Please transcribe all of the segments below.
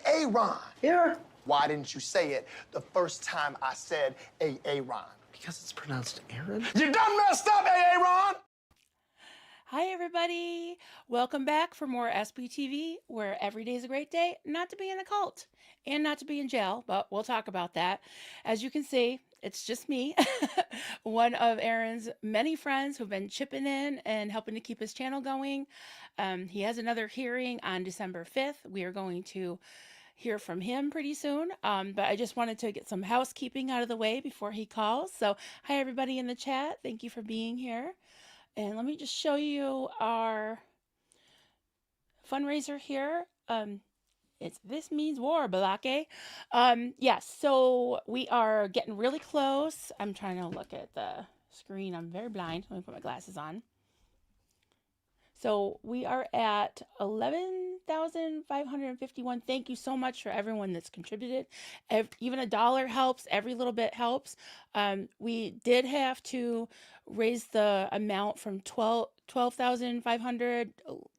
Aaron. Here. Why didn't you say it the first time I said Aaron? Because it's pronounced Aaron. You done messed up, Aaron! Hi, everybody. Welcome back for more SBTV, where every day is a great day not to be in a cult and not to be in jail, but we'll talk about that. As you can see, it's just me, one of Aaron's many friends who've been chipping in and helping to keep his channel going. He has another hearing on December 5th. We are going to hear from him pretty soon, but I just wanted to get some housekeeping out of the way before he calls. So hi, everybody in the chat. Thank you for being here. And let me just show you our fundraiser here. It's This Means War, Balake. Yes, so we are getting really close. I'm trying to look at the screen. I'm very blind. Let me put my glasses on. So we are at 11,551. Thank you so much for everyone that's contributed. Even $1 helps. Every little bit helps. We did have to raise the amount from 12,500,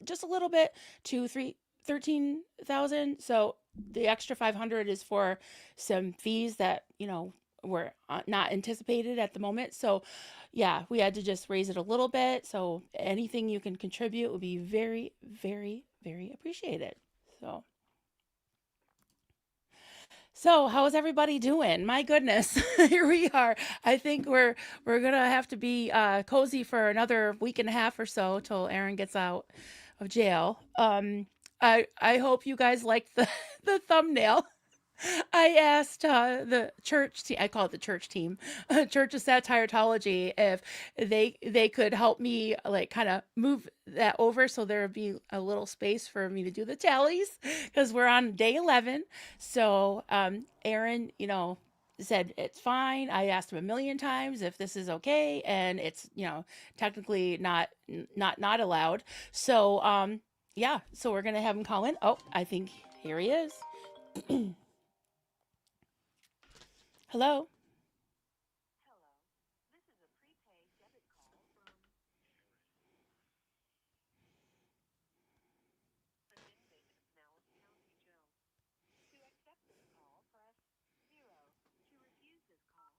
just a little bit, to 13,000. So the extra 500 is for some fees that, were not anticipated at the moment. So yeah, we had to just raise it a little bit. So anything you can contribute would be very, very, very appreciated. So how is everybody doing? My goodness, here we are. I think we're gonna have to be cozy for another week and a half or so till Aaron gets out of jail. I hope you guys liked the thumbnail. I asked the church team, I call it the church team, Church of Scientology, if they could help me like kind of move that over so there would be a little space for me to do the tallies, because we're on day 11. So Aaron, said it's fine. I asked him a million times if this is okay, and it's technically not allowed. So yeah, so we're gonna have him call in. Oh, I think here he is. Hello. Hello. This is a prepaid debit call from ending Pinellas County Jail. To accept this call, press 0. To refuse this call,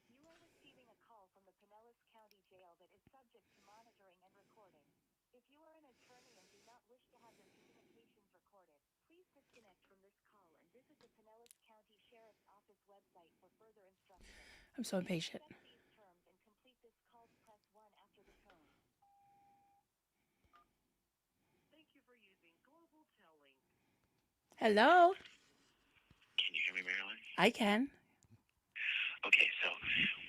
you are receiving a call from the Pinellas County Jail that is subject to monitoring and recording. If you are an attorney and do not wish to have your communications recorded, please disconnect from this call and visit the Pinellas County Sheriff's Office website for further instructions. I'm so impatient. Accept these terms and complete this call. Press 1 after the tone. Thank you for using Global Telling. Hello. Can you hear me, Marilyn? I can. Okay, so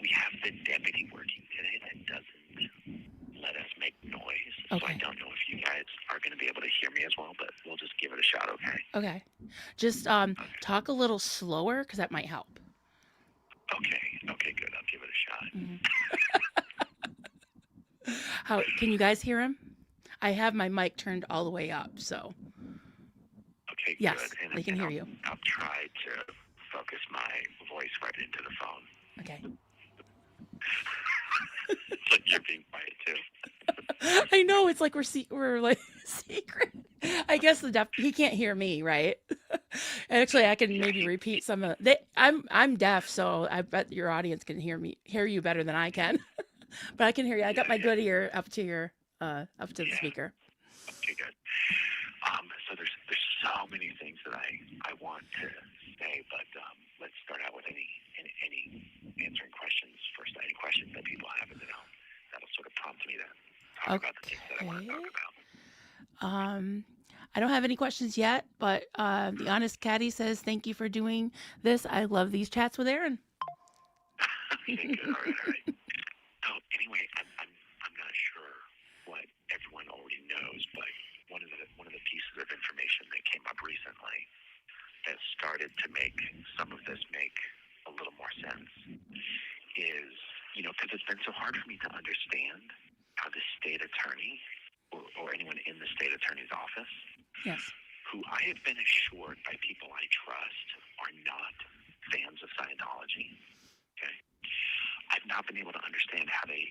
we have the deputy working today that doesn't let us make noise. Okay. So I don't know if you guys are going to be able to hear me as well, but we'll just give it a shot, okay? Okay. Just talk a little slower, because that might help. Okay, good. I'll give it a shot. Mm-hmm. How can you guys hear him? I have my mic turned all the way up, so. Okay, yes, good. And, they can hear you. I'll try to focus my voice right into the phone. Okay. It's like you're being quiet too. I know, it's like we're like secret. I guess he can't hear me, right? Actually, I can maybe repeat some of I'm deaf, so I bet your audience can hear you better than I can. But I can hear you. I got my good ear up to the speaker. Okay, good. So there's so many things that I want to say, but let's start out with any answering questions first. Any questions that people have, and then that'll sort of prompt me to talk about the things that I want to talk about. I don't have any questions yet, but the Honest Caddy says, thank you for doing this. I love these chats with Aaron. Okay, good. All right. So anyway, I'm not sure what everyone already knows, but one of the pieces of information that came up recently that started to make some of this make a little more sense is, because it's been so hard for me to understand how the state attorney or anyone in the state attorney's office, yes, who I have been assured by people I trust are not fans of Scientology, okay? I've not been able to understand how they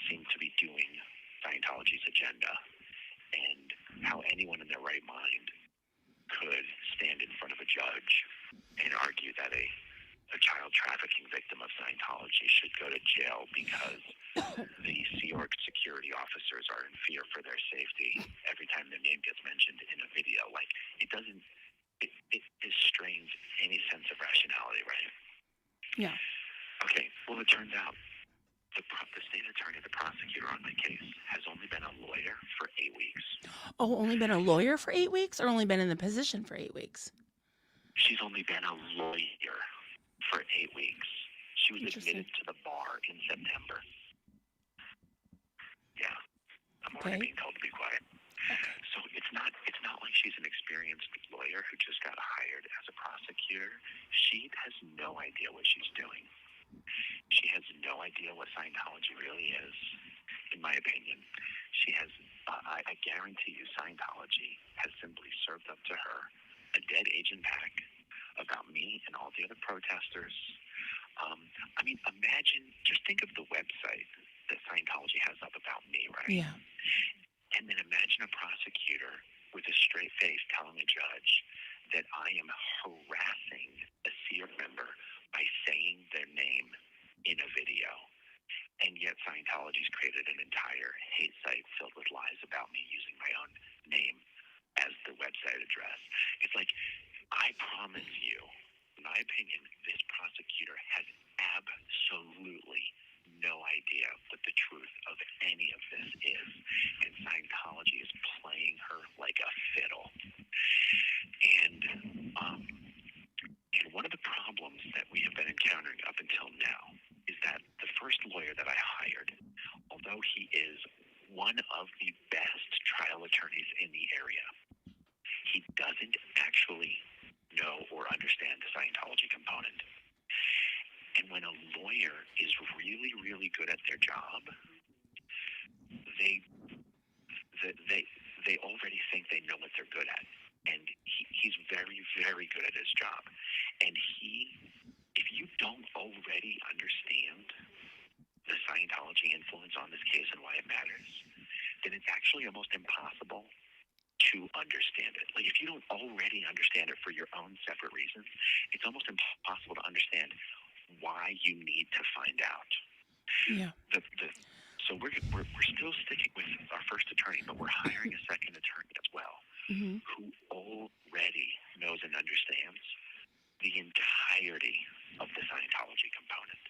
seem to be doing Scientology's agenda and how anyone in their right mind could stand in front of a trafficking victim of Scientology should go to jail because the Sea Org security officers are in fear for their safety every time their name gets mentioned in a video. Like, it strains any sense of rationality, right? Yeah. Okay, well, it turns out the state attorney, the prosecutor on my case, has only been a lawyer for 8 weeks. Oh, only been a lawyer for 8 weeks, or only been in the position for 8 weeks? She's only been a lawyer for 8 weeks. She was admitted to the bar in September. Yeah, I'm already being told to be quiet. Okay. So it's not like she's an experienced lawyer who just got hired as a prosecutor. She has no idea what she's doing. She has no idea what Scientology really is, in my opinion. She has, I guarantee you, Scientology has simply served up to her a dead agent pack about me and all the other protesters. I mean, imagine, just think of the website that Scientology has up about me, right? Yeah. And then imagine a prosecutor with a straight face telling a judge that I am harassing a SEER member by saying their name in a video. And yet Scientology's created an entire hate site filled with lies about me using my own name as the website address. It's like, I promise you, in my opinion, this prosecutor has absolutely no idea what the truth of any of this is. And Scientology is playing her like a fiddle. And one of the problems that we have been encountering up until now is that the first lawyer that I hired, although he is one of the best trial attorneys in the area, he doesn't actually know or understand the Scientology component. And when a lawyer is really, really good at their job, they already think they know what they're good at. And he's very, very good at his job. And if you don't already understand the Scientology influence on this case and why it matters, then it's actually almost impossible to understand it. Like, if you don't already understand it for your own separate reasons, it's almost impossible to understand why you need to find out. Yeah. So we're still sticking with our first attorney, but we're hiring a second attorney as well, who already knows and understands the entirety of the Scientology component.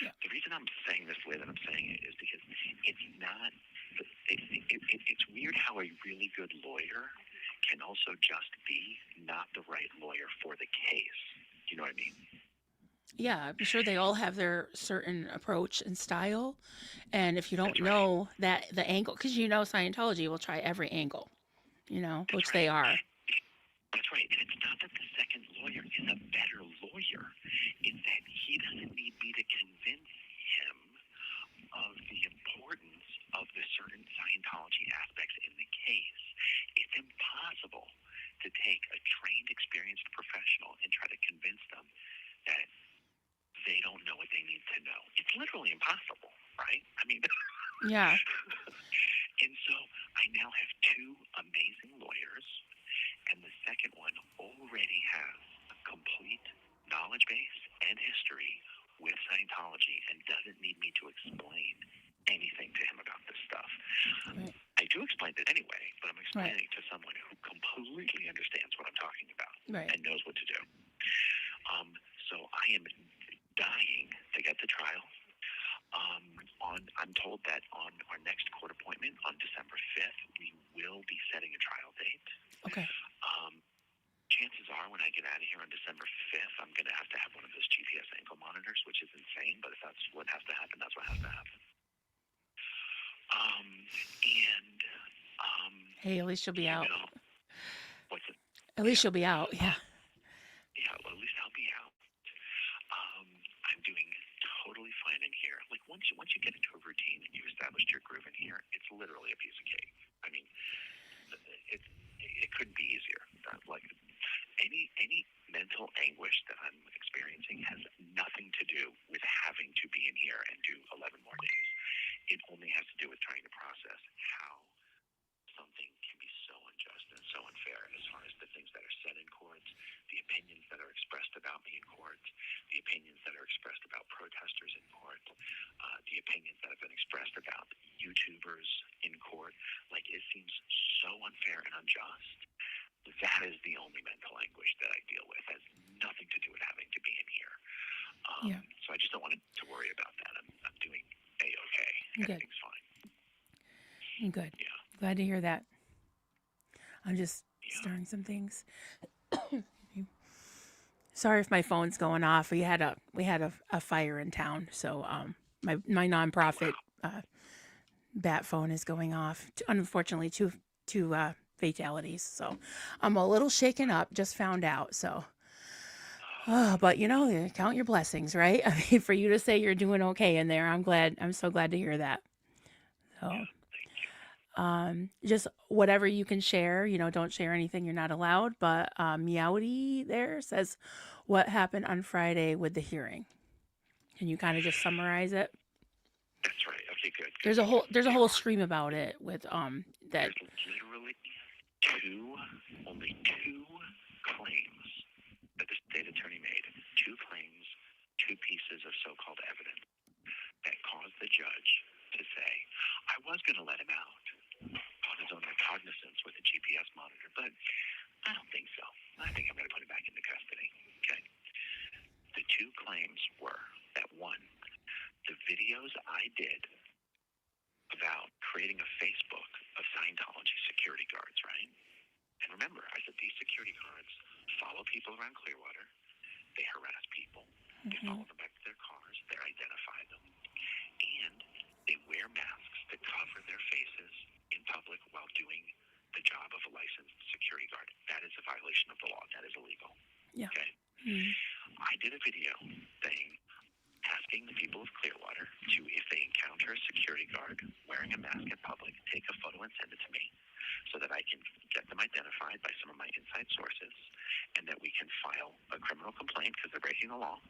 Yeah. The reason I'm saying this the way that I'm saying it is because it's not. It's weird how a really good lawyer can also just be not the right lawyer for the case. Do you know what I mean? Yeah, I'm sure they all have their certain approach and style. And if you don't know that the angle, because Scientology will try every angle, which they are. That's right. And it's not that the second lawyer is a better lawyer. It's that he doesn't need me to convince him of the importance of the certain Scientology aspects in the case. It's impossible to take a trained, experienced professional and try to convince them that they don't know what they need to know. It's literally impossible, right? I mean, yeah. And so I now have two amazing lawyers, and the second one already has a complete knowledge base and history with Scientology and doesn't need me to explain anything to him about this stuff. Right. I do explain it anyway, but I'm explaining it to someone who completely understands what I'm talking about and knows what to do. So I am dying to get to trial. I'm told that on our next court appointment on December 5th, we will be setting a trial date. Okay. Chances are when I get out of here on December 5th, I'm going to have one of those GPS ankle monitors, which is insane, but if that's what has to happen, that's what has to happen. Hey, at least you'll be out. What's it? At least you'll be out, yeah. Yeah, well, at least I'll be out. I'm doing totally fine in here. Like, once you get into a routine and you've established your groove in here, it's literally a piece of cake. I mean, it couldn't be easier. Like, any mental anguish that I'm experiencing has nothing to do with having to be in here and do 11 more days. It only has to do with trying to process how something can be so unjust and so so unfair as far as the things that are said in court, the opinions that are expressed about me in court, the opinions that are expressed about protesters in court, the opinions that have been expressed about YouTubers in court. Like, it seems so unfair and unjust. That is the only mental anguish that I deal with. It has nothing to do with having to be in here. Yeah. So I just don't want to worry about that. I'm doing A-okay. Good. Everything's fine. Good. Yeah. Glad to hear that. I'm just Yeah. stirring some things. Sorry if my phone's going off. We had a fire in town, so my nonprofit bat phone is going off. Unfortunately, two fatalities. So I'm a little shaken up. Just found out. So, but you count your blessings, right? I mean, for you to say you're doing okay in there, I'm glad. I'm so glad to hear that. So. Just whatever you can share, don't share anything you're not allowed, but Meowdy there says what happened on Friday with the hearing. Can you kind of just summarize it? That's right. Okay, good. There's a whole stream about it with that. There's literally only two claims that the state attorney made. Two claims, two pieces of so-called evidence that caused the judge to say, I was going to let him out on his own recognizance with a GPS monitor, but I don't think so. I think I'm going to put him back into custody. Okay. The two claims were that, one, the videos I did about creating a Facebook of Scientology security guards, right? And remember, I said these security guards follow people around Clearwater. They harass people. They follow them back to their cars. They identify them. And they wear masks to cover their faces in public while doing the job of a licensed security guard. That is a violation of the law. That is illegal. Yeah. Okay? I did a video asking the people of Clearwater to, if they encounter a security guard wearing a mask in public, take a photo and send it to me so that I can get them identified by some of my inside sources, and that we can file a criminal complaint because they're breaking the law,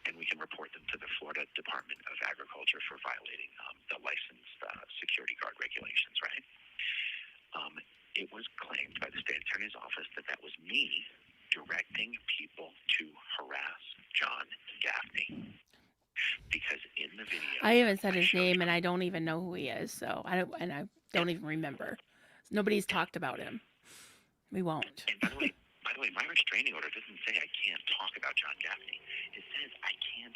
and we can report them to the Florida Department of Agriculture for violating the licensed security guard regulations, right? It was claimed by the state attorney's office that that was me directing people to harass John Gaffney. Because in the video, I haven't said his name, and I don't even know who he is. So I don't even remember. Nobody's talked about him. We won't. And by the way, my restraining order doesn't say I can't talk about John Gaffney. It says I can't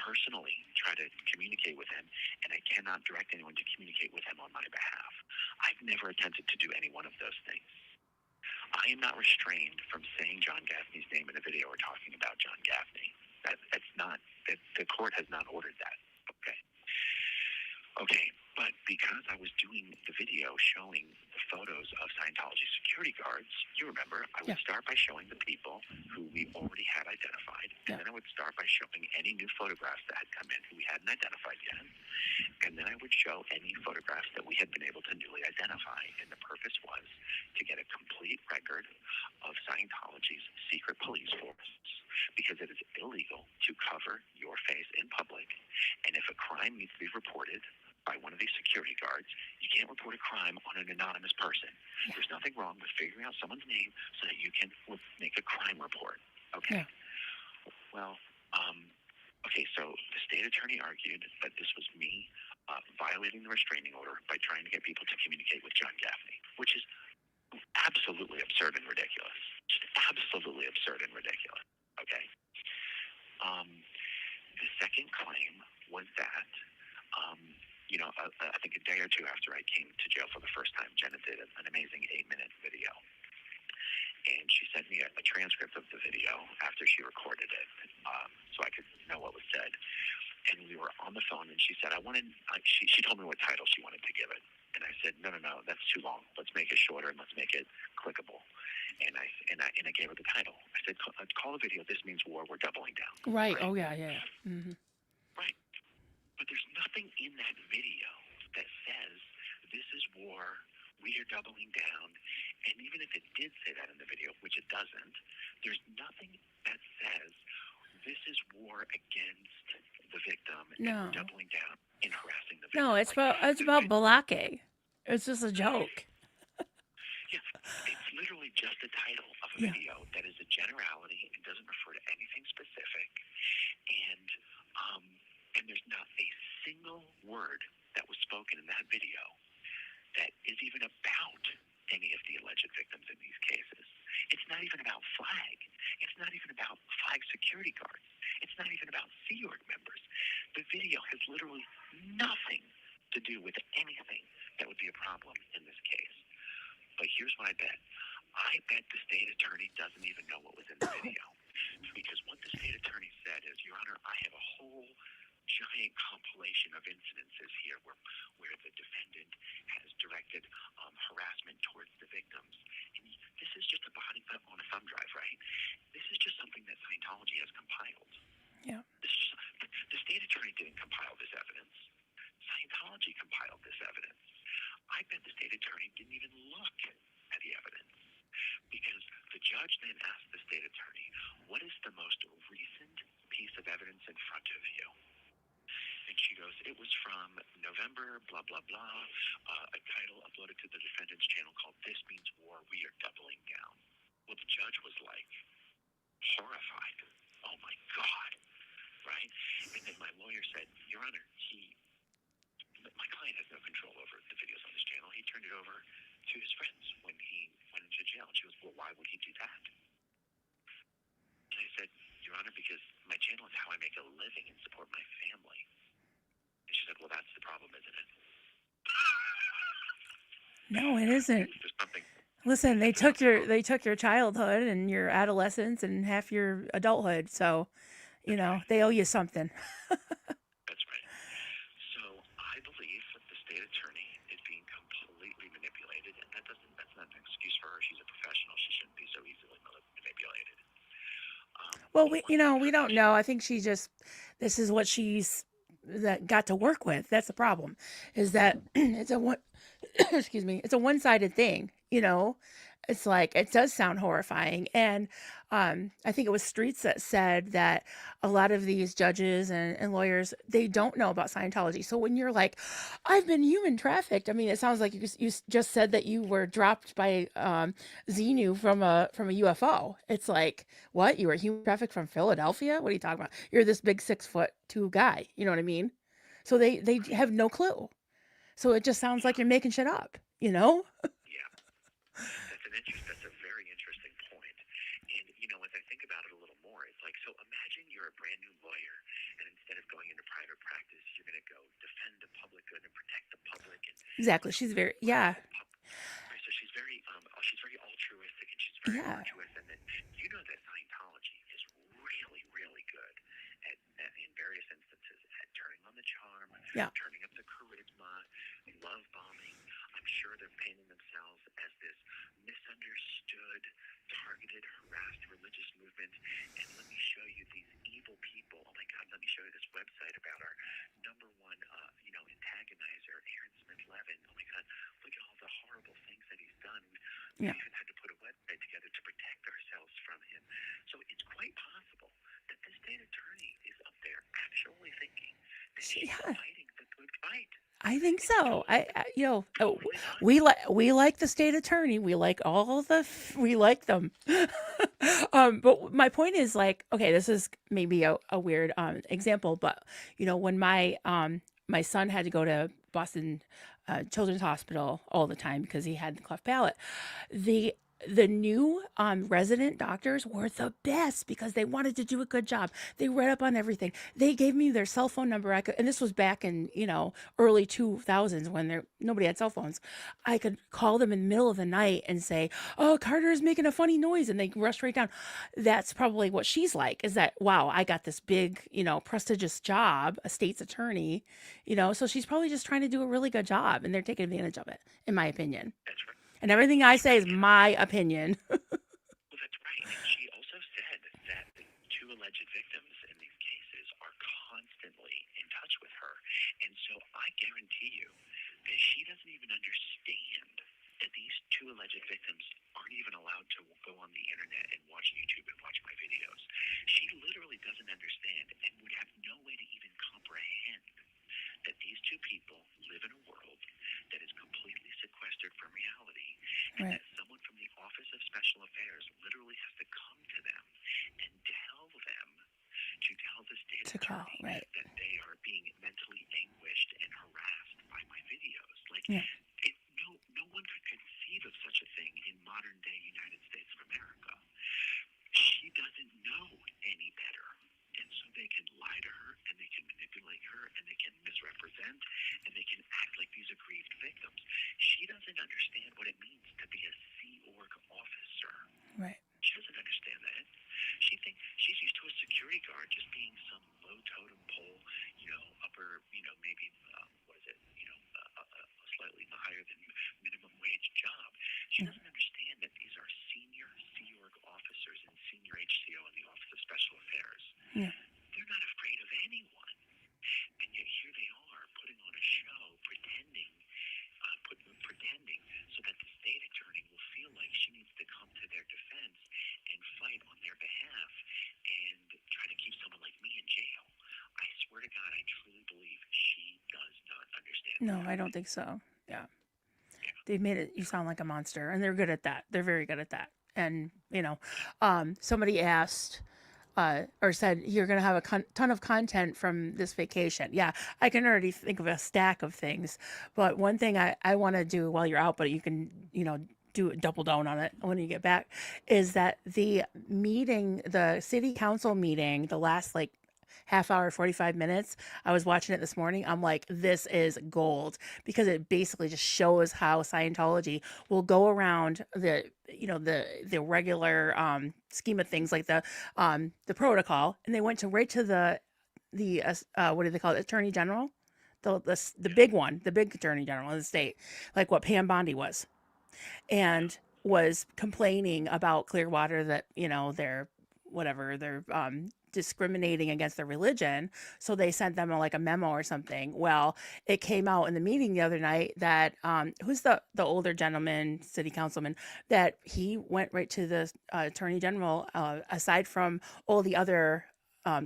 personally try to communicate with him, and I cannot direct anyone to communicate with him on my behalf. I've never attempted to do any one of those things. I am not restrained from saying John Gaffney's name in a video or talking about John Gaffney. The court has not ordered that. Okay, but because I was doing the video showing the photos of Scientology security guards, you remember, I would start by showing the people who we already had identified, and then I would start by showing any new photographs that had come in who we hadn't identified yet, and then I would show any photographs that we had been able to newly identify, and the purpose was to get a complete record of Scientology's secret police force, because it is illegal to cover your face in public, and if a crime needs to be reported by one of these security guards, you can't report a crime on an anonymous person. There's nothing wrong with figuring out someone's name so that you can make a crime report. Okay. Well, so the state attorney argued that this was me violating the restraining order by trying to get people to communicate with John Gaffney, which is absolutely absurd and ridiculous. Just absolutely absurd and ridiculous. Okay. The second claim was that I think a day or two after I came to jail for the first time, Jenna did an amazing 8-minute video. And she sent me a transcript of the video after she recorded it, so I could know what was said. And we were on the phone, and she said, she told me what title she wanted to give it. And I said, no, that's too long. Let's make it shorter, and let's make it clickable. And I gave her the title. I said, call the video, This Means War, We're Doubling Down. Right. Oh, yeah. Mm-hmm. Right. But there's nothing in that video that says, this is war, we are doubling down. And even if it did say that in the video, which it doesn't, there's nothing that says, this is war against the victim and doubling down and harassing the victim. No, it's about Balake. It's just a joke. Yeah. video that is a generality and doesn't refer to anything specific, and um, and there's not a single word that was spoken in that video that is even about any of the alleged victims in these cases. It's not even about Flag. It's not even about Flag security guards. It's not even about Sea Org members. The video has literally nothing to do with anything that would be a problem in this case. But here's what I bet. I bet the state attorney doesn't even know what was in the video. Because what the state attorney said is, Your Honor, I have a whole giant compilation of incidences here where the defendant has directed harassment towards the victims. And this is just a body on a thumb drive, right? This is just something that Scientology has compiled. Yeah. The state attorney didn't compile this evidence. Scientology compiled this evidence. I bet the state attorney didn't even look at the evidence. Because the judge then asked the state attorney, what is the most recent piece of evidence in front of you? And she goes, it was from November, blah, blah, blah, a title uploaded to the defendant's channel called This Means War, We Are Doubling Down. Well, the judge was like horrified. Oh, my God. Right? And then my lawyer said, Your Honor, my client has no control over the videos on this channel. He turned it over to his friends when he went into jail. And she goes, well, why would he do that? And I said, Your Honor, because my channel is how I make a living and support my family. And she said, well, that's the problem, isn't it? No, it isn't. There's something. Listen, they took your childhood and your adolescence and half your adulthood. So, they owe you something. That's right. So I believe that the state attorney is being completely manipulated, and that's not an excuse for her. She's a professional. She shouldn't be so easily manipulated. Well, we don't know. I think this is what that got to work with. That's the problem, is that it's excuse me, it's a one-sided thing, It's like, it does sound horrifying. And I think it was Streets that said that a lot of these judges and lawyers, they don't know about Scientology. So when you're like, I've been human trafficked, I mean, it sounds like you just said that you were dropped by Xenu from a UFO. It's like, what? You were human trafficked from Philadelphia? What are you talking about? You're this big 6'2" guy. You know what I mean? So they have no clue. So it just sounds like you're making shit up, Yeah. That's a very interesting point. And, as I think about it a little more, it's like, so imagine you're a brand new lawyer, and instead of going into private practice, you're going to go defend the public good and protect the public. And Exactly. She's very, yeah. Right, so she's very altruistic, and she's very Yeah. virtuous. And then that Scientology is really, really good in various instances at turning on the charm, Yeah. turning up the charisma, love bombing. I'm sure they're painting themselves as this misunderstood, targeted, harassed religious movement. And let me show you these evil people. Oh my God, let me show you this website about our number one, antagonizer, Aaron Smith-Levin. Oh my God, look at all the horrible things that he's done. We Yeah. even had to put a website together to protect ourselves from him. So it's quite possible that the state attorney is up there actually thinking that she's fighting the good fight. I think so. We like the state attorney. We like we like them. But my point is, like, okay, this is maybe a weird example, but when my son had to go to Boston Children's Hospital all the time because he had the cleft palate, the new resident doctors were the best because they wanted to do a good job. They read up on everything. They gave me their cell phone number. And this was back in, early 2000s when nobody had cell phones. I could call them in the middle of the night and say, oh, Carter is making a funny noise. And they rush right down. That's probably what she's like, is that, wow, I got this big, prestigious job, a state's attorney, so she's probably just trying to do a really good job, and they're taking advantage of it, in my opinion. That's right. And everything I say is my opinion. Well, that's right. And she also said that the two alleged victims in these cases are constantly in touch with her. And so I guarantee you that she doesn't even understand that these two alleged victims aren't even allowed to go on the internet and watch YouTube and watch my videos. She literally doesn't understand and would have no way to even comprehend that these two people live in a world that is completely sequestered from reality, and Right. that someone from the Office of Special Affairs literally To call, attorney right. that they are being mentally anguished and harassed by my videos. Like, Yeah. no one could conceive of such a thing in modern day United States of America. She doesn't know any better. And so they can lie to her, and they can manipulate her, and they can misrepresent, and they can act like these aggrieved victims. She doesn't understand what it means to be a Sea Org officer. Right. She doesn't understand that. She thinks she's used to a security guard just being some low totem pole, upper, maybe, what is it, a slightly higher than minimum wage job. She doesn't understand that these are senior Sea Org officers and senior HCO in the Office of Special Affairs. Yeah. They're not afraid of anyone. And yet here they are putting on a show, pretending so that the state attorney will feel like she needs to come to their defense and fight on their behalf and try to keep someone like me in jail. I swear to God, I truly believe she does not understand. No, I don't think so. Yeah. They've made it you sound like a monster, and they're good at that. They're very good at that. And, somebody asked or said, you're going to have a ton of content from this vacation. Yeah, I can already think of a stack of things. But one thing I want to do while you're out, but you can, do double down on it when you get back, is that the city council meeting, the last half hour, 45 minutes, I was watching it this morning. I'm like, this is gold, because it basically just shows how Scientology will go around the regular scheme of things, like the protocol, and they went right to the what do they call it, attorney general, the big one, the big attorney general of the state, like what Pam Bondi was, and was complaining about Clearwater, that they're discriminating against their religion. So they sent them a memo or something. Well, it came out in the meeting the other night that who's the older gentleman, city councilman, that he went right to the attorney general, aside from all the other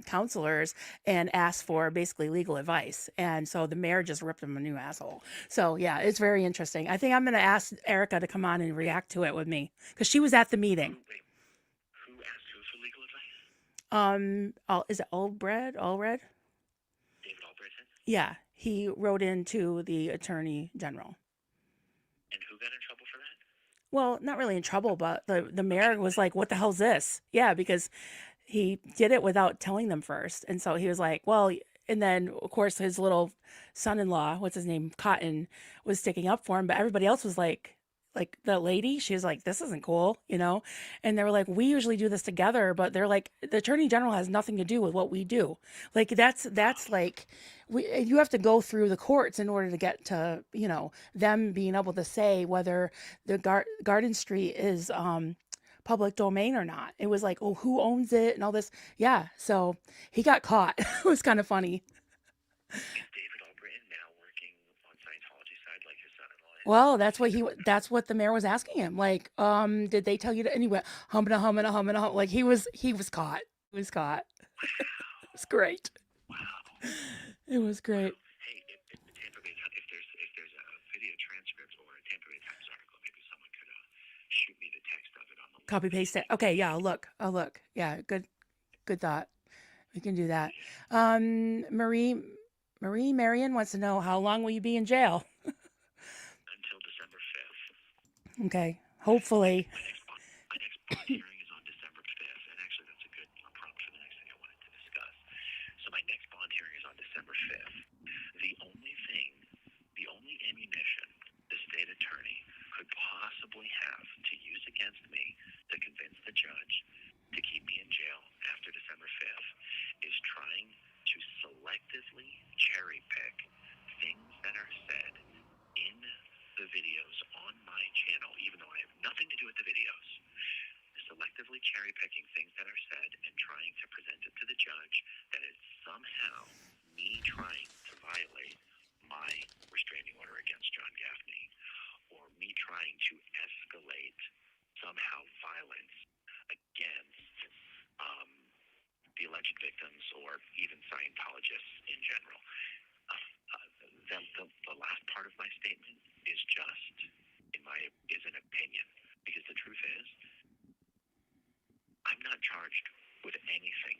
counselors, and asked for basically legal advice. And so the mayor just ripped him a new asshole. So yeah, it's very interesting. I think I'm going to ask Erica to come on and react to it with me, because she was at the meeting. Who asked who for legal advice? Is it Allred? David Albright? Yeah, he wrote into the attorney general. And who got in trouble for that? Well, not really in trouble, but the mayor was like, what the hell's this? Yeah, because he did it without telling them first. And so he was like, well, and then of course his little son-in-law, what's his name, Cotton, was sticking up for him, but everybody else was like the lady, she was like, this isn't cool, and they were like, we usually do this together, but they're like, the attorney general has nothing to do with what we do. Like that's like, you have to go through the courts in order to get to, them being able to say whether the Garden Street is public domain or not. It was like, oh, who owns it and all this. Yeah, so he got caught. It was kind of funny. Is David Albright now working on Scientology side like his son-in-law is? Well, that's what the mayor was asking him. Like, did they tell you to, anyway, humming, like he was caught. He was caught. It was great. Wow. It was great. Hey, if the Tampa Bay, if there's a video transcript or a Tampa Bay Times article, maybe someone could shoot me the text of it on the Copy paste it. Okay, yeah, I'll look. Yeah, good thought. We can do that. Marie Marion wants to know, how long will you be in jail? until December 5th. Okay, hopefully. My next bond hearing is on December 5th, and actually that's a good prompt for the next thing I wanted to discuss. So my next bond hearing is on December 5th. The only ammunition the state attorney could possibly have to use against me to convince the judge to keep me in jail after December 5th is trying to selectively cherry pick things that are said in the videos on my channel, even though I have nothing to do with the videos. Selectively cherry picking things that are said and trying to present it to the judge that it's somehow me trying to violate my restraining order against John Gaffney, or me trying to escalate somehow violence against the alleged victims or even Scientologists in general. The last part of my statement is just is an opinion, because the truth is, I'm not charged with anything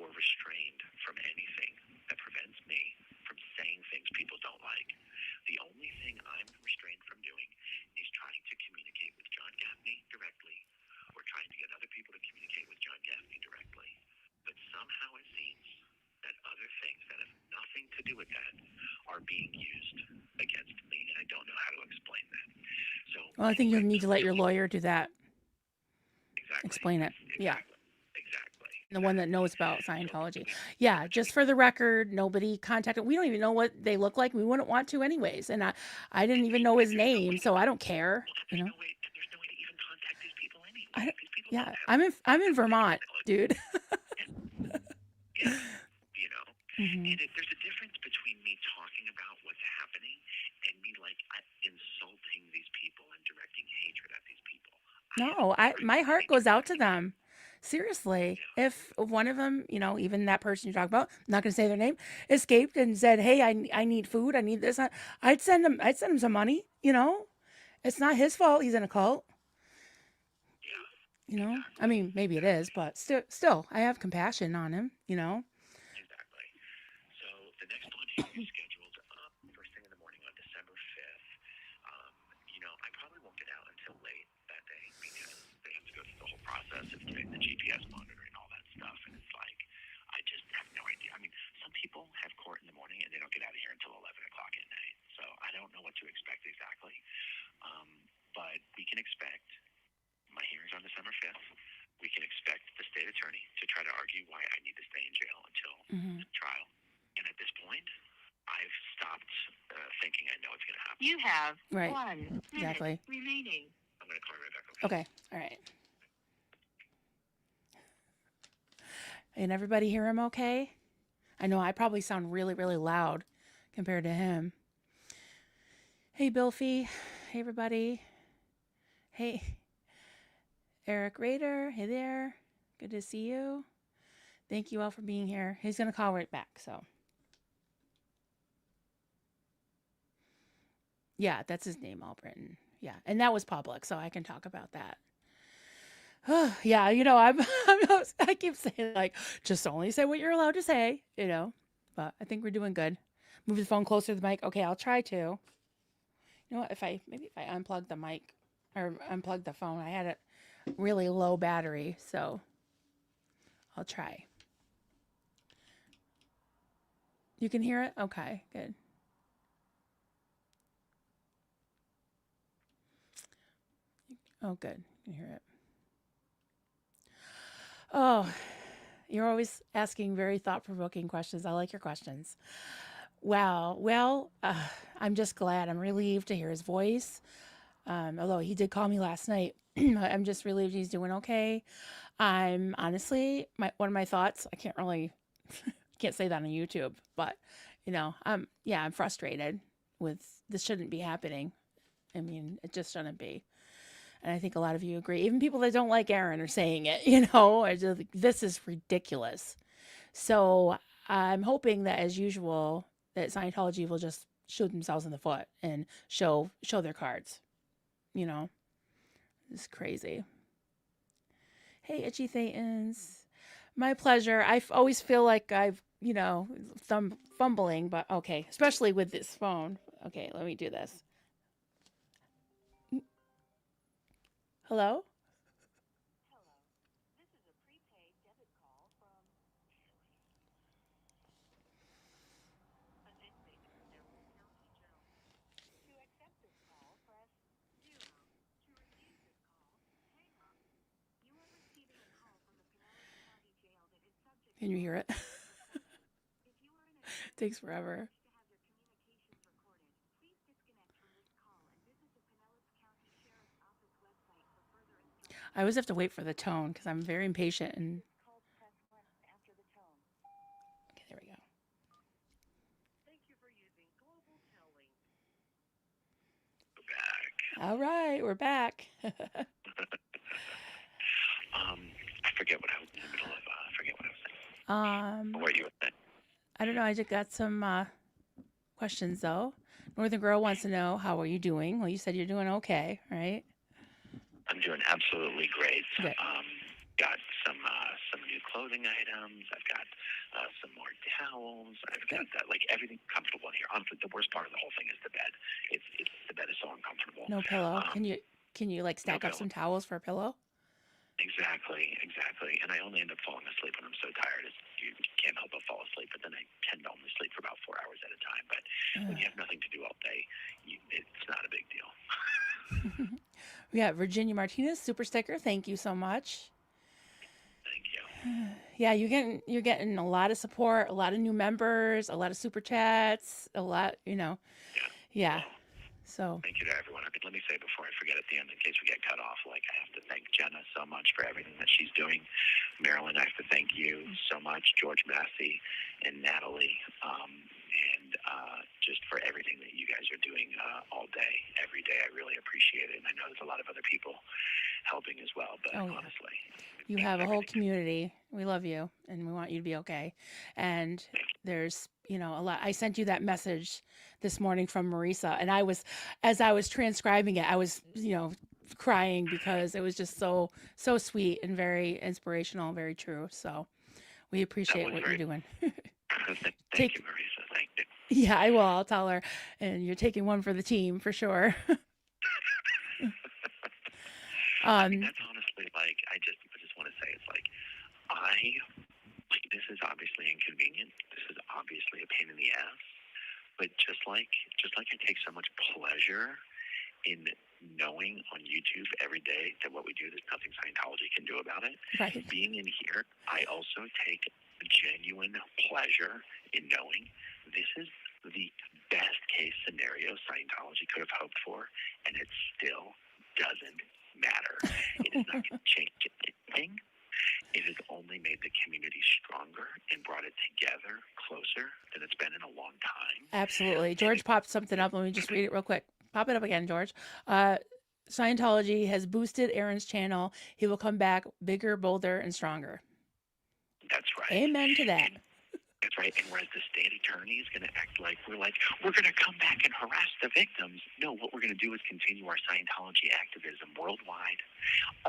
or restrained from anything that prevents me from saying things people don't like. The only thing I'm restrained from doing is trying to communicate with John Gaffney directly or trying to get other people to communicate with John Gaffney directly. But somehow it seems that other things that have nothing to do with that are being used against me, and I don't know how to explain that. So, Well, I think you'll anyway, need to let your lawyer do that. exactly. Explain it. Yeah. Exactly. The one that knows about So Scientology. we- Yeah, just for the record, nobody contacted. We don't even know what they look like. We wouldn't want to anyways. And I didn't even know his name, so I don't care. You know. There's no way to even contact these people anyway. I don't, These people yeah, don't have I'm in Vermont, dude. yeah, you know. hmm And there's a difference between me talking about what's happening and me insulting these people and directing hatred at these people. No, my heart goes out to them. Seriously, if one of them, you know, even that person you talk about, I'm not going to say their name, escaped and said, "Hey, I need food. I need this," I'd send him some money. You know, it's not his fault. He's in a cult. Yeah, You know, I mean, maybe it is, but still, I have compassion on him. You know. exactly. So the next blood hearing is scheduled first thing in the morning on December 5th. You know, I probably won't get out until late that day because they have to go through the whole process of getting the GPS monitor and all that stuff. And it's like, I just have no idea. I mean, some people have court in the morning and they don't get out of here until 11 o'clock at night. So I don't know what to expect exactly. But we can expect my hearing's on December 5th. We can expect the state attorney to try to argue why I need to stay in jail until the trial. And at this point, I've stopped thinking I know it's going to happen. You have Right. 1 minute Exactly. remaining. I'm going to call you right back, okay? Okay. All right. And everybody hear him okay? I know I probably sound really, really loud compared to him. Hey, Bill Fee. Hey, everybody. Hey, Eric Rader. Hey there. Good to see you. Thank you all for being here. He's going to call right back, so. Yeah, that's his name, Albritton. Yeah, and that was public, so I can talk about that. Yeah, you know, I keep saying, like, just only say what you're allowed to say, you know, but I think we're doing good. Move the phone closer to the mic. Okay, I'll try to. You know what, if I unplug the mic or unplug the phone, I had a really low battery, so I'll try. You can hear it? Okay, good. Oh, good. You can hear it. Oh, you're always asking very thought-provoking questions. I like your questions. Wow. Well, I'm just glad. I'm relieved to hear his voice. Although he did call me last night. I'm just relieved he's doing okay. I'm honestly, one of my thoughts, I can't say that on YouTube, but you know, I'm frustrated with this shouldn't be happening. I mean, it just shouldn't be. And I think a lot of you agree. Even people that don't like Aaron are saying it, you know, I just think this is ridiculous. So I'm hoping that, as usual, that Scientology will just shoot themselves in the foot and show their cards. You know, it's crazy. Hey, Itchy Thetans. My pleasure. I always feel like I've, you know, fumbling, but okay, especially with this phone. Okay, let me do this. Hello? Hello. This is a prepaid debit call from an inmate in Pinellas County Jail. To accept this call, press 0. To refuse this call, hang up. You are receiving a call from the Pinellas County Jail that is subject Can you hear it? recording. If you are in a Takes forever. to have your communications recorded, please disconnect from this call and visit the Pinellas County Sheriff's Office website for further instructions. I always have to wait for the tone because I'm very impatient. And Call, press 1 after the tone. okay, there we go. Thank you for using Global Telling. Go back. All right, we're back. I forget what I was in the middle of. I forget what I was saying. What you were saying. I don't know. I just got some questions though. Northern Girl wants to know, how are you doing? Well, you said you're doing okay, right? I'm doing absolutely great. Good. Got some new clothing items. I've got some more towels. I've Good. got that, like everything comfortable in here. Honestly, the worst part of the whole thing is the bed. It's the bed is so uncomfortable. No pillow. Um, Can you like no stack up pillow. some towels for a pillow? Exactly. And I only end up falling asleep when I'm so tired. You can't help but fall asleep, but then I tend to only sleep for about 4 hours at a time. But when you have nothing to do all day, it's not a big deal. We got Virginia Martinez, super sticker. Thank you so much. Thank you. Yeah, you're getting a lot of support, a lot of new members, a lot of super chats, a lot, Yeah. Yeah. Well, So thank you to everyone. Let me say before I forget at the end, in case we get cut off, like I have to thank Jenna so much for everything that she's doing. Marilyn, I have to thank you so much. George Massey and Natalie, and just for everything that you guys are doing all day, every day. I really appreciate it. And I know there's a lot of other people helping as well, but Oh, yeah. honestly, you thanks have a whole everything. community. We love you and we want you to be okay. And there's, a lot. I sent you that message this morning from Marisa, and as I was transcribing it, I was, crying because it was just so sweet and very inspirational, very true. So we appreciate what you're doing. Thank you, Marisa. Thank you. Yeah, I will. I'll tell her. And you're taking one for the team for sure. I mean, that's honestly like I just want to say it's like this is obviously inconvenient. This is obviously a pain in the ass. But just like I take so much pleasure in knowing on YouTube every day that what we do, there's nothing Scientology can do about it. Right. Being in here, I also take genuine pleasure in knowing this is the best case scenario Scientology could have hoped for, and it still doesn't matter. It is not going to change anything. It has only made the community stronger and brought it together closer than it's been in a long time. Absolutely. George popped something up. Let me just read it real quick. Pop it up again, George. Scientology has boosted Aaron's channel. He will come back bigger, bolder, and stronger. That's right. Amen to that. That's right. And whereas the state attorney is going to act like we're going to come back and harass the victims. No, what we're going to do is continue our Scientology activism worldwide,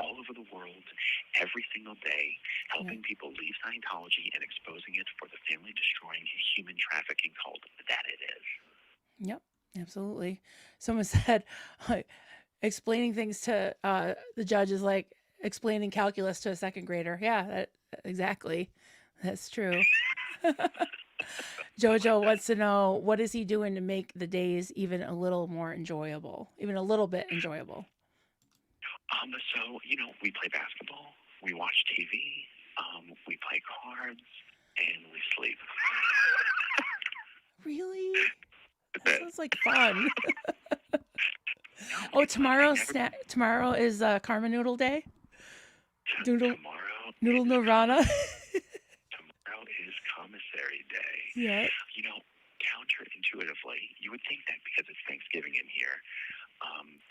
all over the world, every single day, helping people leave Scientology and exposing it for the family-destroying human trafficking cult that it is. Yep, absolutely. Someone said, explaining things to the judge is like explaining calculus to a second grader. Yeah, exactly. That's true. Jojo wants to know, what is he doing to make the days even a little more enjoyable, even a little bit enjoyable? So, we play basketball, we watch TV, we play cards, and we sleep. Really? That sounds like fun. Oh, tomorrow is Karma Noodle Day? Noodle Nirvana? Tomorrow is Commissary Day. Yeah. Counterintuitively, you would think that because it's Thanksgiving in here,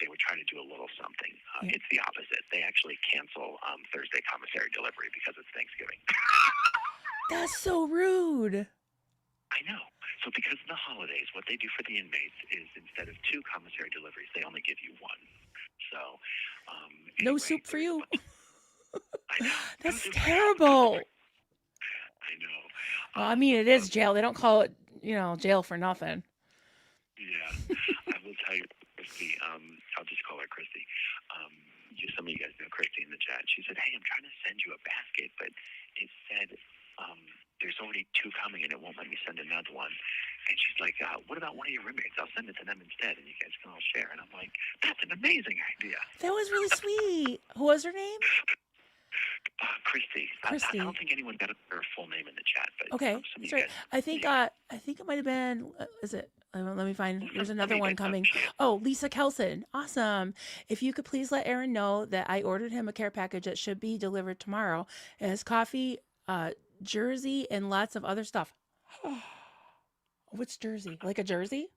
they would try to do a little something. It's the opposite. They actually cancel Thursday commissary delivery because it's Thanksgiving. That's so rude. I know. So because of the holidays, what they do for the inmates is instead of 2 commissary deliveries, they only give you 1. So no soup for you. I know. That's terrible. I know. Well, I mean, it is jail. They don't call it, jail for nothing. Yeah. I will tell you, Christy, I'll just call her Christy. Some of you guys know Christy in the chat. She said, hey, I'm trying to send you a basket, but it said there's already 2 coming and it won't let me send another one. And she's like, what about one of your roommates? I'll send it to them instead and you guys can all share. And I'm like, that's an amazing idea. That was really sweet. Who was her name? Christy. I don't think anyone got her full name in the chat, but okay, that's right. I think it might have been. Is it? Let me find. There's another one coming. Oh, Lisa Kelson. Awesome. If you could please let Aaron know that I ordered him a care package that should be delivered tomorrow. It has coffee, jersey, and lots of other stuff. What's jersey? Like a jersey?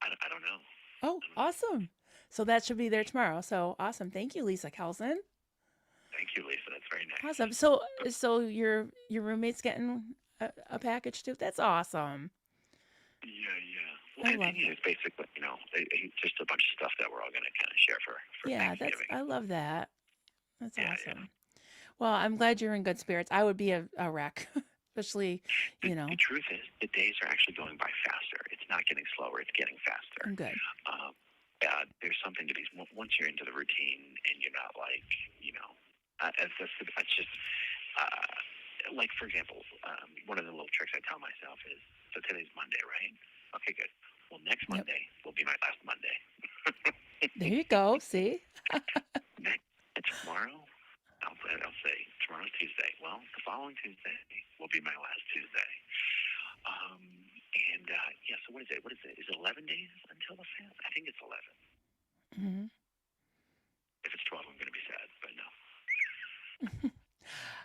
I don't know. Oh, awesome. So that should be there tomorrow. So awesome. Thank you, Lisa Kelson. Thank you, Lisa. That's very nice. Awesome. So your roommate's getting a package too? That's awesome. Yeah. Well, I think it's basically, just a bunch of stuff that we're all going to kind of share for yeah, Thanksgiving. I love that. That's awesome. Well, I'm glad you're in good spirits. I would be a wreck, especially, The, you know, the truth is, the days are actually going by faster. It's not getting slower; it's getting faster. I'm good. There's something to be once you're into the routine and you're not like, it's just like, for example, one of the little tricks I tell myself is, so today's Monday, right? Okay, good. Well, next Yep. Monday will be my last Monday. There you go. See? And tomorrow, I'll say tomorrow's Tuesday. Well, the following Tuesday will be my last Tuesday. So what is it? What is it? Is it 11 days until the fast? I think it's 11. Hmm. If it's 12, I'm going to be sad, but no.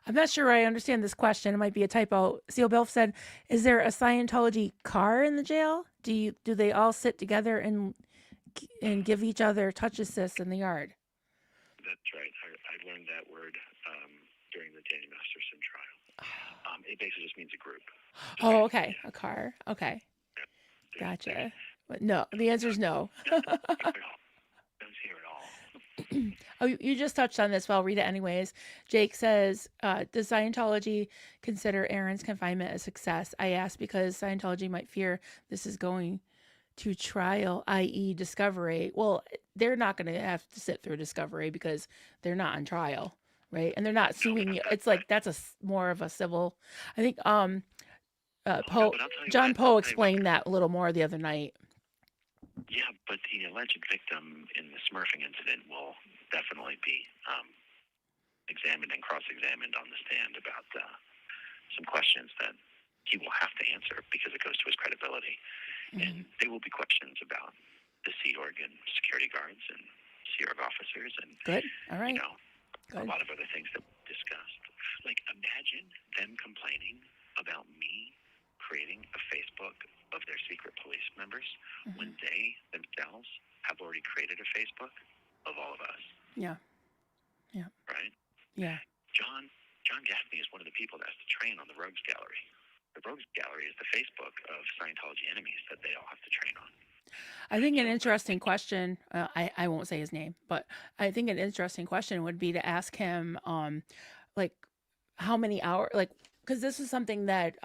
I'm not sure I understand this question. It might be a typo. Seal Bill said, "Is there a Scientology car in the jail? Do they all sit together and give each other touch assists in the yard?" That's right. I learned that word during the Danny Masterson trial. It basically just means a group. Oh, okay. A car. Okay. Gotcha. But no, the answer is no. Don't hear it all. Oh, you just touched on this, but I'll read it anyways. Jake says, does Scientology consider Aaron's confinement a success? I ask because Scientology might fear this is going to trial, i.e. discovery. Well, they're not going to have to sit through discovery because they're not on trial, right? And they're not suing you. It's like that's more of a civil. I think Poe, But I'll tell you John what, Poe explained that a little more the other night. Yeah, but the alleged victim in the smurfing incident will definitely be examined and cross-examined on the stand about some questions that he will have to answer because it goes to his credibility. And there will be questions about the Sea Org and security guards and Sea Org officers and Good. All right. a lot of other things that we discussed. Like, imagine them complaining about me creating a Facebook of their secret police members when they themselves have already created a Facebook of all of us. Yeah. Yeah. Right? Yeah. John Gaffney is one of the people that has to train on the Rogues Gallery. The Rogues Gallery is the Facebook of Scientology enemies that they all have to train on. I think an interesting question, I won't say his name, but I think an interesting question would be to ask him, like, how many hours, like, because this is something that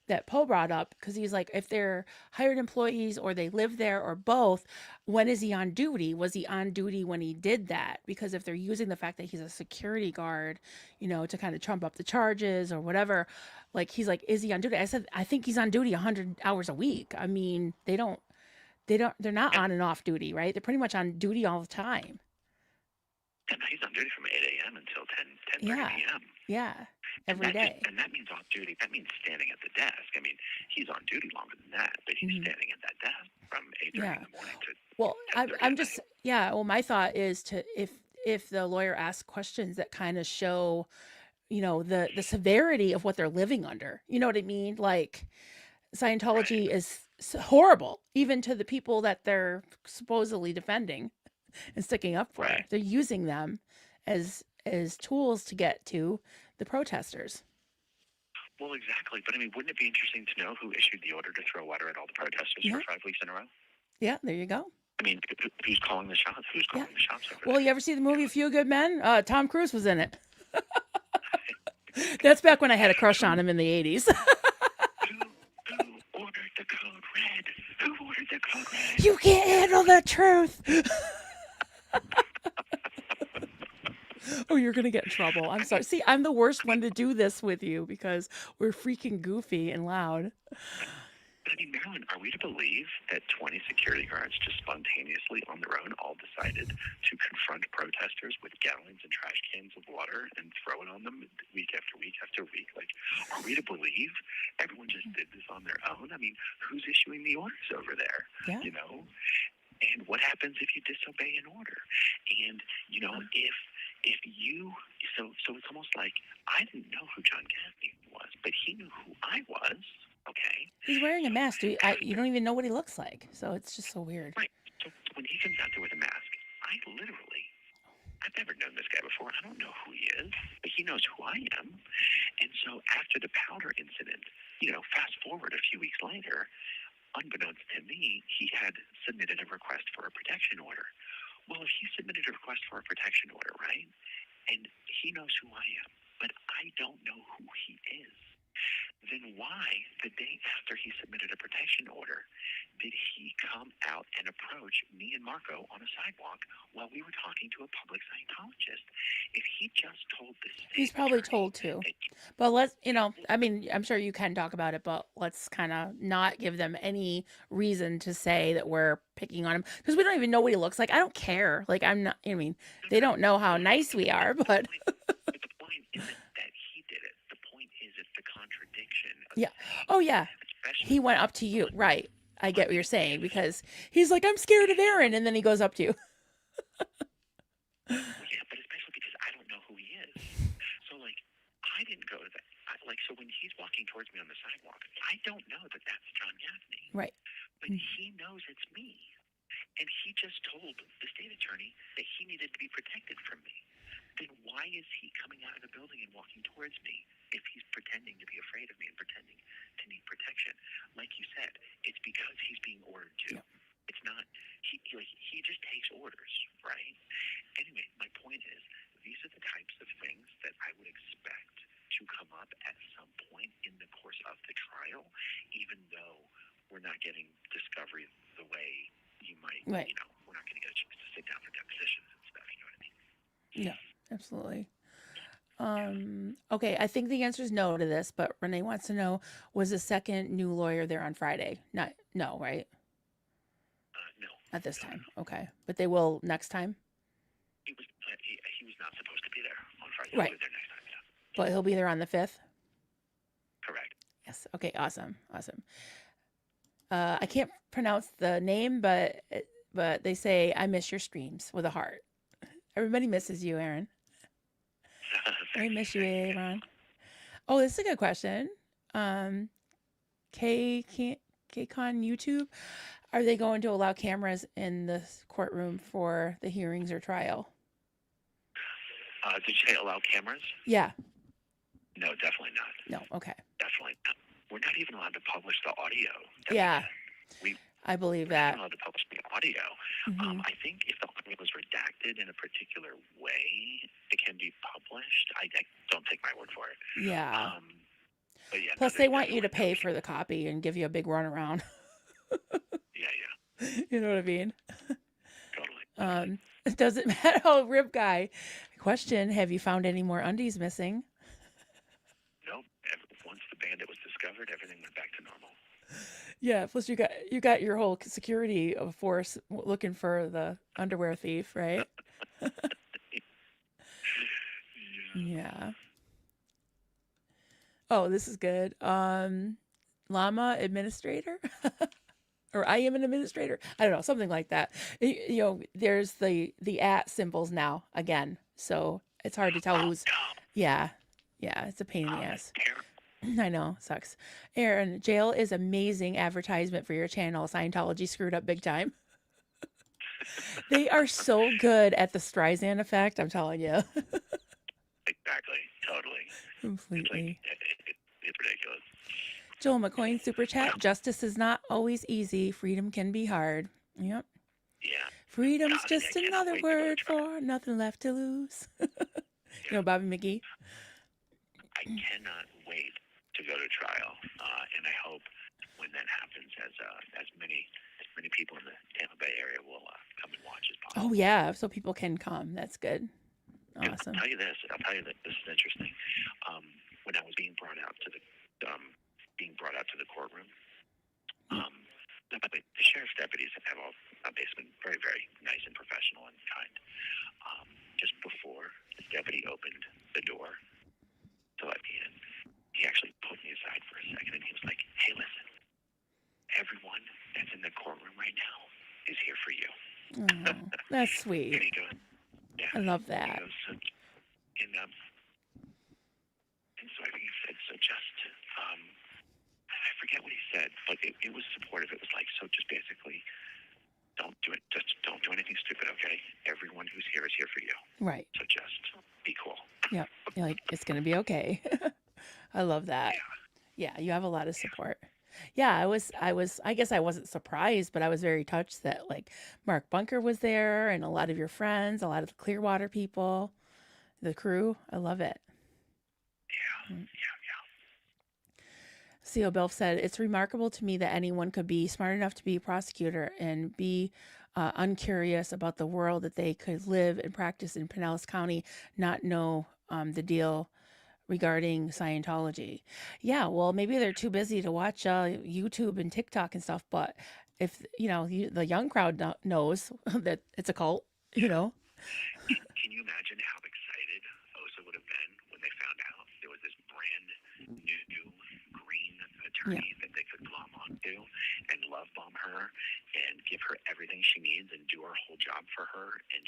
that Poe brought up, because he's like, if they're hired employees or they live there or both, when is he on duty? Was he on duty when he did that? Because if they're using the fact that he's a security guard, to kind of trump up the charges or whatever, like, he's like, is he on duty? I said, I think he's on duty 100 hours a week. I mean, they're not on and off duty, right? They're pretty much on duty all the time. And he's on duty from 8 a.m. until 10:30 Yeah. p.m. Yeah. Every day. And that means off duty. That means standing at the desk. I mean, he's on duty longer than that, but he's standing at that desk from 8:30 in the morning to. Well, 10:30 I'm at just, night. well, my thought is to, if the lawyer asks questions that kind of show, the severity of what they're living under, you know what I mean? Like, Scientology is horrible, even to the people that they're supposedly defending and sticking up for. Right. They're using them as tools to get to the protesters. Well, exactly. But I mean, wouldn't it be interesting to know who issued the order to throw water at all the protesters for 5 weeks in a row? Yeah, there you go. I mean, who's calling the shots? Who's calling the shots over Well, there? you ever see the movie A Few Good Men? Tom Cruise was in it. That's back when I had a crush on him in the 80s. Who ordered the code red? Who ordered the code red? You can't handle the truth. Oh, you're going to get in trouble. I'm sorry. See, I'm the worst one to do this with you because we're freaking goofy and loud. But I mean, Marilyn, are we to believe that 20 security guards just spontaneously on their own all decided to confront protesters with gallons and trash cans of water and throw it on them week after week after week? Like, are we to believe everyone just did this on their own? I mean, who's issuing the orders over there? Yeah. And what happens if you disobey an order? And, if you, so it's almost like I didn't know who John Gaffney was, but he knew who I was. Okay. He's wearing a mask. You don't even know what he looks like. So it's just so weird. Right. So when he comes out there with a mask, I've never known this guy before. I don't know who he is, but he knows who I am. And so after the powder incident, fast forward a few weeks later, unbeknownst to me, he had submitted a request for a protection order. Well, if he submitted a request for a protection order, right, and he knows who I am, but I don't know who he is. Then why, the day after he submitted a protection order, did he come out and approach me and Marco on a sidewalk while we were talking to a public Scientologist? If he just told this He's state probably attorney told to. that But let's, I mean, I'm sure you can talk about it, but let's kind of not give them any reason to say that we're picking on him because we don't even know what he looks like. I don't care. Like, I'm not, I mean, they don't know how nice we are, but But the point isn't that he did it. The point is it's the contradiction of yeah. saying, Oh, yeah. especially He went up to you. Right. I get what you're saying because he's like, I'm scared of Aaron. And then he goes up to you. well, yeah, but especially because I don't know who he is. So like, I didn't go to that. So when he's walking towards me on the sidewalk, I don't know that that's John Gaffney, Right. but he knows it's me, and he just told the state attorney that he needed to be protected from me. Then why is he coming out of the building and walking towards me if he's pretending to be afraid of me and pretending to need protection? Like you said, it's because he's being ordered to. Yeah. It's not, he just takes orders, right? Anyway, my point is, these are the types of things that I would expect to come up at some point in the course of the trial, even though we're not getting discovery the way you might, Right. we're not going to get a chance to sit down for depositions and stuff, you know what I mean? Yeah, absolutely. Okay, I think the answer is no to this, but Renee wants to know, was the second new lawyer there on Friday? No, right? No. At this time. Okay. But they will next time? He was not supposed to be there on Friday. Right. He'll be there next time, yeah. But he'll be there on the 5th? Correct. Yes. Okay, awesome. I can't pronounce the name, but they say, I miss your streams with a heart. Everybody misses you, Aaron. I miss you, Aaron. Oh, this is a good question. KCon YouTube, are they going to allow cameras in the courtroom for the hearings or trial? Did you say allow cameras? Yeah. No, definitely not. No. Okay. Definitely not. We're not even allowed to publish the audio. Yeah. We I believe We're not that. allowed to publish the audio. Mhm. I think if the audio was redacted in a particular way, it can be published. I don't take my word for it. Yeah. But yeah. Plus, no, they want you to definitely pay for the copy and give you a big runaround. Yeah. You know what I mean? Totally. It doesn't matter. Oh, Rib Guy. Question: have you found any more undies missing? Nope. Once the bandit was discovered, everything went back to normal. Yeah. Plus, you got your whole security force looking for the underwear thief, right? Yeah. Oh, this is good. Llama administrator, or I am an administrator. I don't know, something like that. You know, there's the @ symbols now again, so it's hard to tell who's. Yeah, it's a pain in the ass. I know, sucks. Aaron, jail is amazing advertisement for your channel. Scientology screwed up big time. They are so good at the Streisand effect, I'm telling you. Exactly. Totally. Completely. It's ridiculous. Joel McCoy, super chat. Justice is not always easy. Freedom can be hard. Yep. Yeah. Freedom's God, just I cannot another wait to go to word trial. for nothing left to lose. You know, Bobby McGee. I cannot wait to go to trial, and I hope when that happens, as many people in the Tampa Bay area will come and watch as possible. Oh yeah, so people can come. That's good. And Awesome. I'll tell you this. This is interesting. When I was being brought out to the courtroom, the sheriff's deputies have all basically very, very nice and professional and kind. Just before the deputy opened the door to let me in, he actually pulled me aside for a second and he was like, "Hey, listen, everyone that's in the courtroom right now is here for you." Oh, that's And sweet. he goes, "Yeah." I love He that. goes, and so I think he said, "So just," I forget what he said, but it was supportive. It was like, "So just basically, don't do it. Just don't do anything stupid, okay? Everyone who's here is here for you. Right. So just be cool." Yep. You're like, it's gonna be okay. I love that. Yeah, you have a lot of support. Yeah, I guess I wasn't surprised, but I was very touched that like Mark Bunker was there and a lot of your friends, a lot of the Clearwater people. the crew. I love it. Yeah. C.O. Belf said, "It's remarkable to me that anyone could be smart enough to be a prosecutor and be uncurious about the world that they could live and practice in Pinellas County, not know the deal regarding Scientology." Yeah, well, maybe they're too busy to watch YouTube and TikTok and stuff, but if, the young crowd knows that it's a cult, Can you imagine how excited Osa would have been when they found out there was this brand new green attorney that they could glom onto and love bomb her and give her everything she needs and do her whole job for her and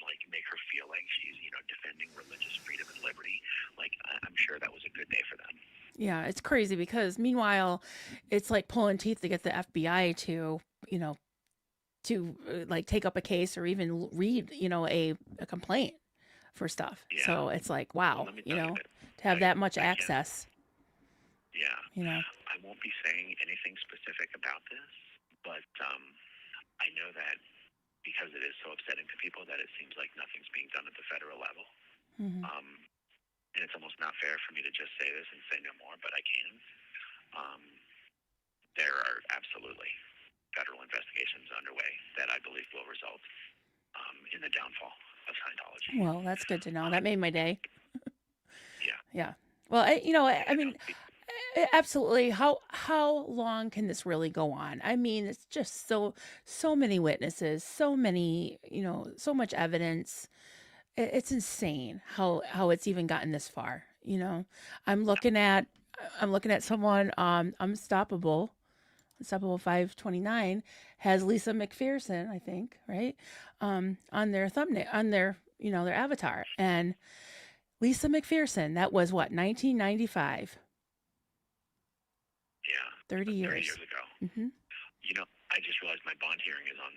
like make her feel like she's defending religious freedom and liberty. Like I'm sure that was a good day for them. Yeah, it's crazy because meanwhile, it's like pulling teeth to get the FBI to like take up a case or even read, a complaint for stuff. Yeah. So it's like, Well, wow, let me tell you that to have that much I can't- access, Yeah. I won't be saying anything specific about this, but I know that because it is so upsetting to people that it seems like nothing's being done at the federal level. Mhm. And it's almost not fair for me to just say this and say no more, but I can. There are absolutely federal investigations underway that I believe will result in the downfall of Scientology. Well, that's good to know. That made my day. Yeah. Yeah. Well, I mean, absolutely. How long can this really go on? I mean, it's just so many witnesses, so many, so much evidence. It's insane how it's even gotten this far. I'm looking at someone Unstoppable 529 has Lisa McPherson, I think, right? On their thumbnail, on their their avatar, and Lisa McPherson. That was what, 1995. Yeah. 30 years. 30 years ago. Mm-hmm. I just realized my bond hearing is on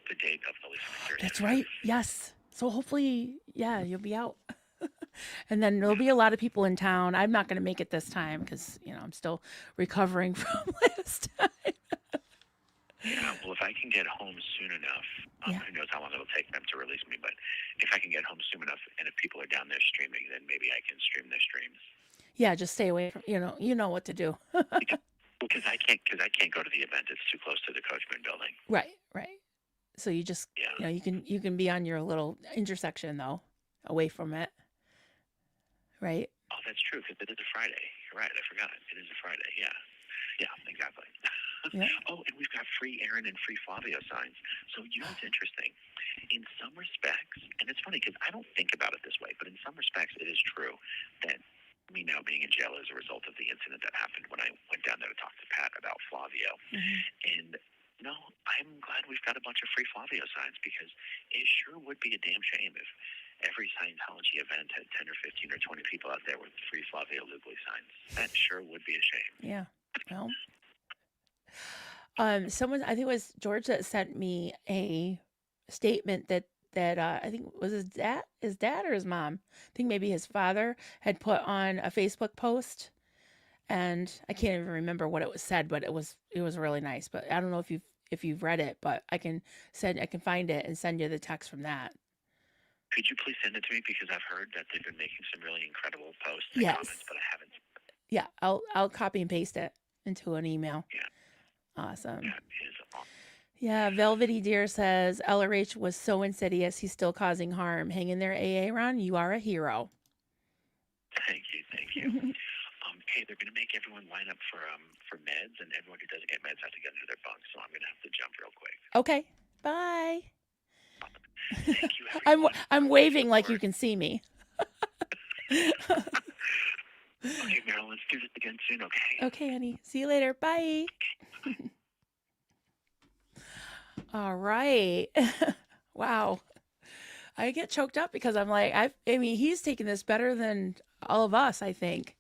the date of the Lisa McPherson. That's right. Yes. So hopefully, yeah, you'll be out. And then there'll be a lot of people in town. I'm not going to make it this time because, I'm still recovering from last time. Yeah, well, if I can get home soon enough, who knows how long it'll take them to release me, but if I can get home soon enough and if people are down there streaming, then maybe I can stream their streams. Yeah, just stay away from, you know what to do. Because I can't go to the event. It's too close to the Coachman building. Right. So you just, you can be on your little intersection though, away from it. Right. Oh, that's true, because it is a Friday. You're right. I forgot. It is a Friday. Yeah. Yeah, exactly. Yeah. Oh, and we've got free Aaron and free Flavio signs. So what's interesting? In some respects, and it's funny because I don't think about it this way, but in some respects it is true that me now being in jail as a result of the incident that happened when I went down there to talk to Pat about Flavio. Mm-hmm. And no, I'm glad we've got a bunch of free Flavio signs because it sure would be a damn shame if every Scientology event had 10 or 15 or 20 people out there with free Flavio Lubli signs. That sure would be a shame. Yeah. Well, someone, I think it was George, that sent me a statement that I think was his dad or his mom. I think maybe his father had put on a Facebook post, and I can't even remember what it was said, but it was really nice. But I don't know if you've read it, but I can find it and send you the text from that. Could you please send it to me, because I've heard that they've been making some really incredible posts and comments, but I haven't. Yeah, I'll copy and paste it into an email. Yeah. Awesome. That is awesome. Yeah, Velvety Deer says LRH was so insidious, he's still causing harm. Hang in there, AA Ron. You are a hero. Thank you. Hey, they're going to make everyone line up for meds, and everyone who doesn't get meds has to get into their bunk. So I'm going to have to jump real quick. Okay. Bye. Thank you, everyone. I'm waving like you can see me. Okay, Meryl, let's do this again soon, okay? Okay, honey. See you later. Bye. All right. Wow. I get choked up because I'm like, I mean, he's taking this better than all of us, I think.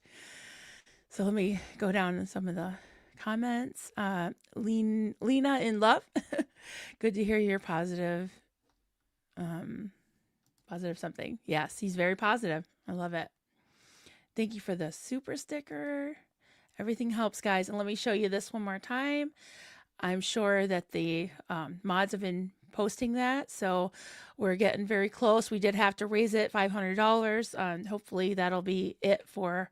So let me go down in some of the comments. Lena in love. Good to hear you're positive. Positive something. Yes, he's very positive. I love it. Thank you for the super sticker. Everything helps, guys. And let me show you this one more time. I'm sure that the mods have been posting that. So we're getting very close. We did have to raise it $500. Hopefully that'll be it for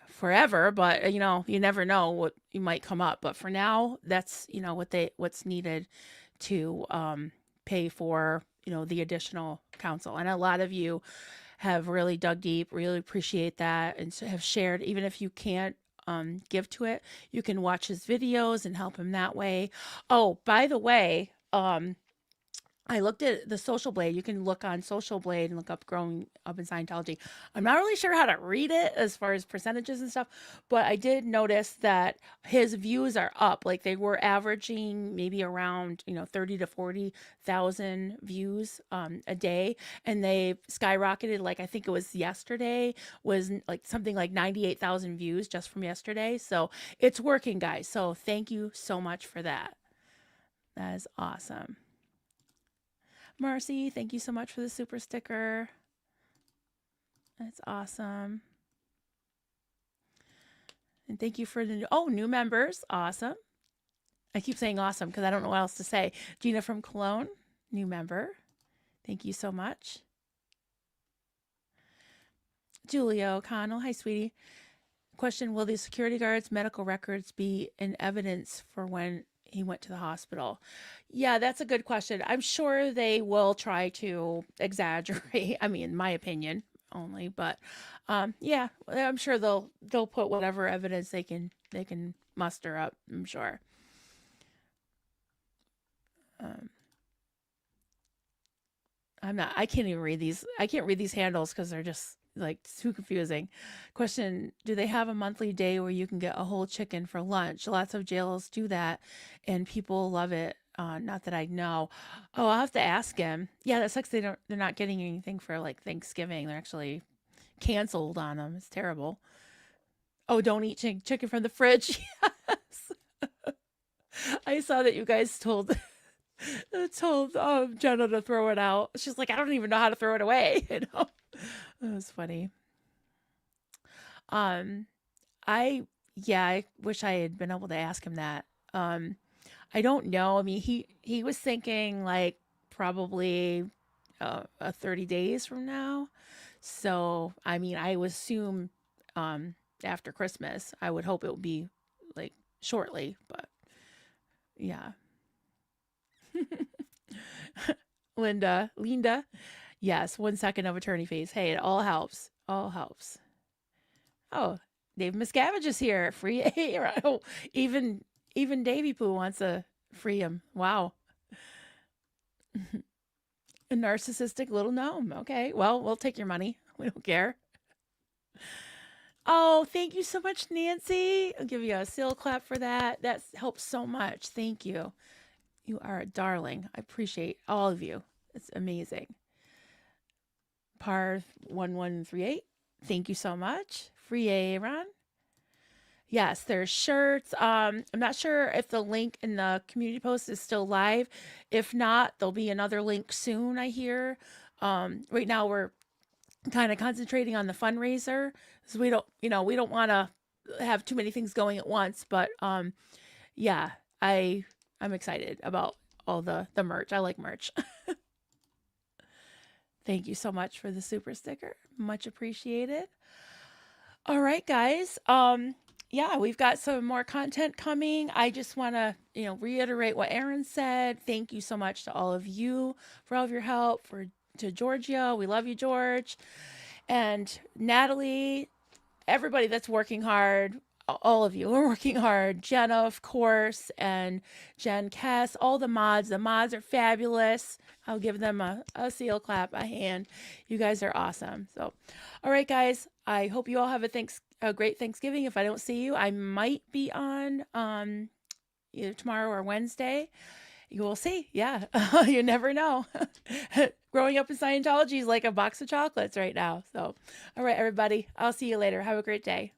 forever, but you know, you never know what you might come up. But for now, that's, you know, what's needed to pay for, you know, the additional counsel. And a lot of you have really dug deep, really appreciate that, and have shared. Even if you can't give to it, you can watch his videos and help him that way. Oh, by the way, I looked at the Social Blade. You can look on Social Blade and look up Growing Up in Scientology. I'm not really sure how to read it as far as percentages and stuff, but I did notice that his views are up. Like they were averaging maybe around, you know, 30 to 40,000 views a day, and they skyrocketed. Like I think it was yesterday was like something like 98,000 views just from yesterday. So it's working, guys. So thank you so much for that. That is awesome. Marcy, thank you so much for the super sticker. That's awesome. And thank you for the new members. Awesome. I keep saying awesome because I don't know what else to say. Gina from Cologne, new member. Thank you so much. Julia O'Connell, hi sweetie. Question, will the security guard's medical records be in evidence for when he went to the hospital? Yeah, that's a good question. I'm sure they will try to exaggerate. I mean, my opinion only, but yeah, I'm sure they'll put whatever evidence they can muster up, I'm sure. I can't even read these. I can't read these handles because they're just like too confusing. Question, do they have a monthly day where you can get a whole chicken for lunch? Lots of jails do that and people love it. Not that I know. Oh, I'll have to ask him. Yeah, that sucks. They're not getting anything for like Thanksgiving. They're actually canceled on them. It's terrible. Oh, don't eat chicken from the fridge. Yes. I saw that you guys told Jenna to throw it out. She's like, I don't even know how to throw it away. You know, it was funny. I wish I had been able to ask him that. I don't know. I mean, he was thinking like probably 30 days from now. So, I mean, I would assume after Christmas. I would hope it would be like shortly, but yeah. Linda, yes, 1 second of attorney phase. Hey, it all helps. All helps. Oh, Dave Miscavige is here. Free oh, even Davy Poo wants to free him. Wow. A narcissistic little gnome. Okay, well, we'll take your money. We don't care. Oh, thank you so much, Nancy. I'll give you a seal clap for that. That helps so much. Thank you. You are a darling. I appreciate all of you. It's amazing. Par 1138. Thank you so much. Free Aaron. Yes, there's shirts. I'm not sure if the link in the community post is still live. If not, there'll be another link soon, I hear. Right now we're kind of concentrating on the fundraiser. So we don't want to have too many things going at once, but yeah, I'm excited about all the merch. I like merch. Thank you so much for the super sticker. Much appreciated. All right, guys. Yeah, we've got some more content coming. I just want to, reiterate what Aaron said. Thank you so much to all of you for all of your help. To Georgia, we love you, George, and Natalie. Everybody that's working hard. All of you are working hard. Jenna, of course, and Jen Kess, all the mods. The mods are fabulous. I'll give them a seal clap, a hand. You guys are awesome. So, all right, guys. I hope you all have a great Thanksgiving. If I don't see you, I might be on either tomorrow or Wednesday. You will see. Yeah, you never know. Growing up in Scientology is like a box of chocolates right now. So, all right, everybody. I'll see you later. Have a great day.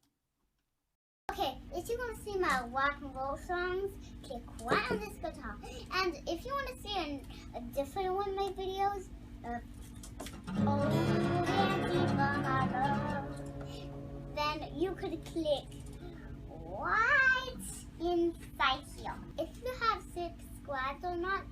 Okay, if you want to see my rock and roll songs, click right on this guitar. And if you want to see a different one of my videos, then you could click right inside here. If you have subscribed or not,